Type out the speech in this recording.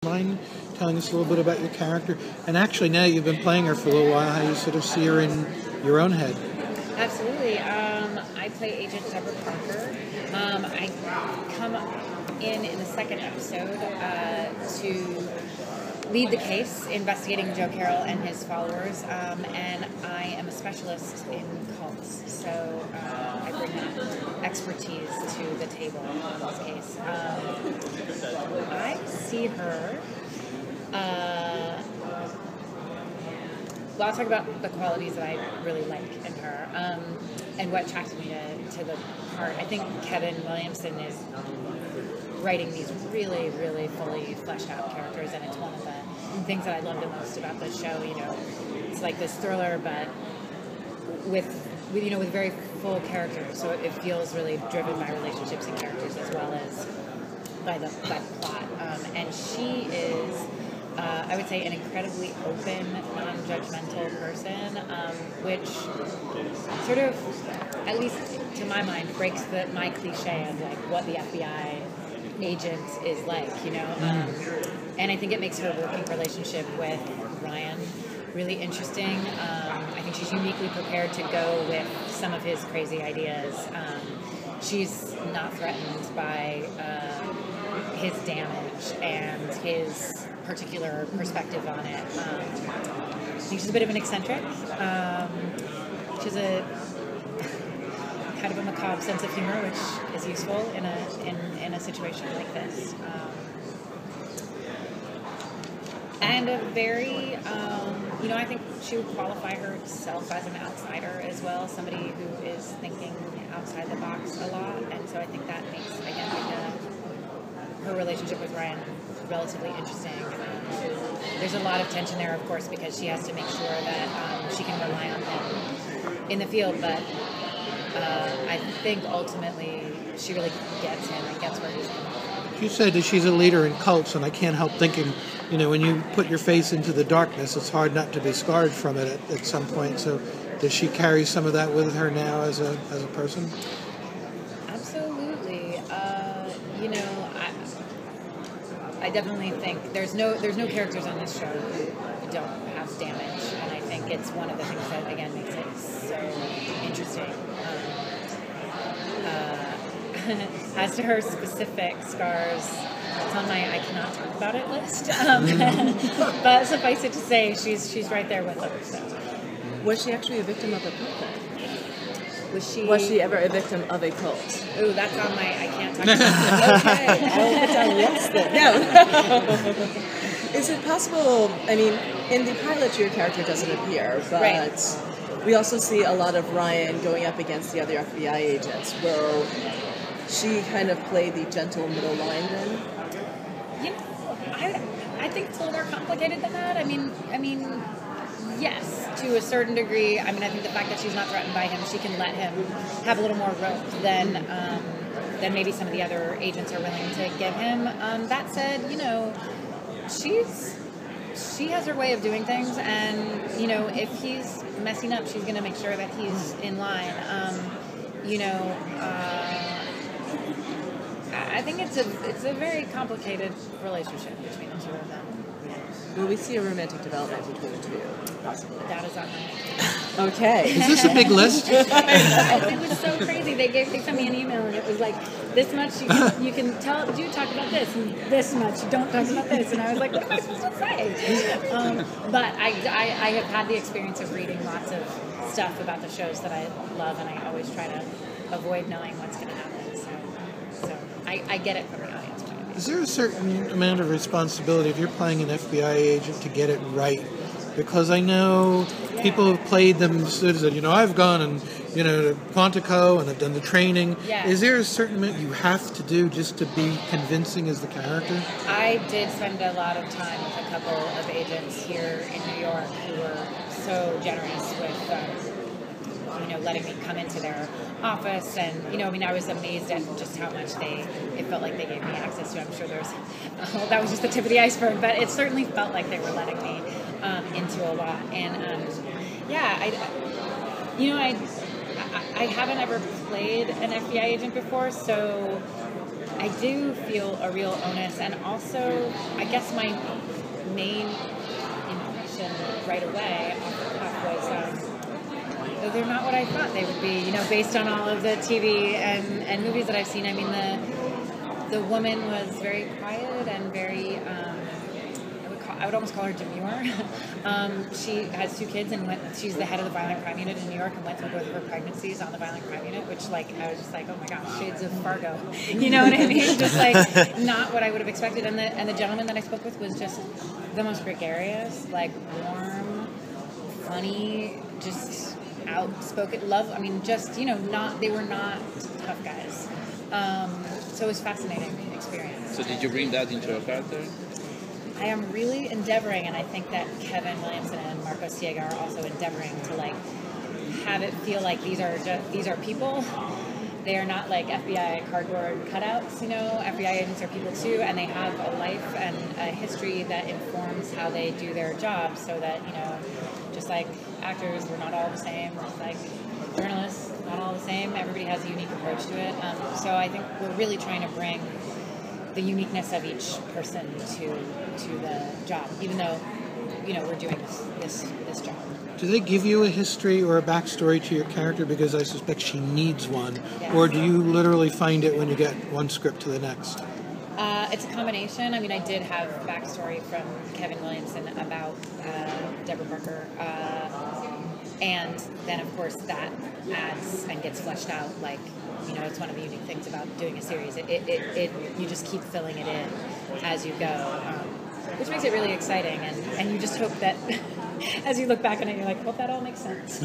Mind telling us a little bit about your character? And actually, now you've been playing her for a little while, how you sort of see her in your own head. Absolutely. I play Agent Debra Parker. I come in the second episode to lead the case investigating Joe Carroll and his followers, and I am a specialist in cults, so I bring that expertise to the table in this case. I see her. Well, I'll talk about the qualities that I really like in her, and what attracted me to the part. I think Kevin Williamson is writing these really, really fully fleshed out characters, and it's one of the things that I love the most about the show. You know, it's like this thriller, but with very full characters, so it feels really driven by relationships and characters as well as by the plot. And she is, I would say, an incredibly open, non-judgmental person, which sort of, at least to my mind, breaks my cliche of like what the FBI agent is like, you know. And I think it makes her working relationship with Ryan really interesting. I think she's uniquely prepared to go with some of his crazy ideas. She's not threatened by his damage and his particular perspective on it. I think she's a bit of an eccentric. She's a kind of a macabre sense of humor, which is useful in a situation like this. And a very, I think she would qualify herself as an outsider as well, somebody who is thinking outside the box a lot. And so I think that makes, again, her relationship with Ryan relatively interesting. There's a lot of tension there, of course, because she has to make sure that she can rely on him in the field, but I think ultimately she really gets him and gets where he's coming from. You said that she's a leader in cults, and I can't help thinking, when you put your face into the darkness, it's hard not to be scarred from it at some point. So does she carry some of that with her now as a person? Absolutely. I definitely think there's no characters on this show who don't have damage, and I think it's one of the things that, again, makes it so interesting. As to her specific scars, it's on my I cannot talk about it list. But suffice it to say, she's right there with her. So. Was she actually a victim of a cult then? Was she ever a victim of a cult? Ooh, that's on my I can't talk about it. Okay, I'll put down yes then. No. Is it possible, in the pilot your character doesn't appear, but right. We also see a lot of Ryan going up against the other FBI agents. Will she kind of play the gentle middle line then? I think it's a little more complicated than that. I mean, yes, to a certain degree. I think the fact that she's not threatened by him, she can let him have a little more rope than maybe some of the other agents are willing to give him. That said, she has her way of doing things, and if he's messing up, she's going to make sure that he's in line. I think it's a very complicated relationship between the two of them. Will we see a romantic development between the two, possibly? That is on my Okay. Is this a big list? It was so crazy. They sent me an email, and it was like, this much you can do talk about this, and this much don't talk about this. And I was like, what am I supposed to say? But I have had the experience of reading lots of stuff about the shows that I love, and I always try to avoid knowing what's going to happen. So I get it from the audience point of view. Is there a certain amount of responsibility if you're playing an FBI agent to get it right? Because I know people have played them, I've gone and, to Quantico and I've done the training. Yeah. Is there a certain amount you have to do just to be convincing as the character? I did spend a lot of time with a couple of agents here in New York who were so generous with letting me come into their office, and I was amazed at just how much it felt like they gave me access to. I'm sure that was just the tip of the iceberg, but it certainly felt like they were letting me into a lot. And I haven't ever played an FBI agent before, so I do feel a real onus, and also, I guess my main impression right away off the cuff was that they're not what I thought they would be. You know, based on all of the TV and movies that I've seen. I mean, the woman was very quiet and very. I would almost call her demure. She has 2 kids and she's the head of the violent crime unit in New York and went through both of her pregnancies on the violent crime unit, which I was just like, oh my gosh, shades of Fargo. You know what I mean? Just like not what I would have expected. And the gentleman that I spoke with was just the most gregarious, like warm, funny, just outspoken, I mean, just, you know, they were not tough guys. So it was a fascinating experience. So did you bring that into your character? I am really endeavoring, and I think that Kevin Williamson and Marco Siega are also endeavoring to like have it feel like these are people. They are not like FBI cardboard cutouts, you know. FBI agents are people too, and they have a life and a history that informs how they do their job. So that, you know, just like actors, we're not all the same. Just like journalists, not all the same. Everybody has a unique approach to it. So I think we're really trying to bring the uniqueness of each person to the job, even though, you know, we're doing this job. Do they give you a history or a backstory to your character? Because I suspect she needs one. Yes. Or do you literally find it when you get one script to the next? It's a combination. I mean, I did have backstory from Kevin Williamson about Debra Parker, and then of course that adds and gets fleshed out. Like, you know, it's one of the unique things about doing a series. You just keep filling it in as you go, which makes it really exciting. And you just hope that as you look back on it, you're like, well, that all makes sense.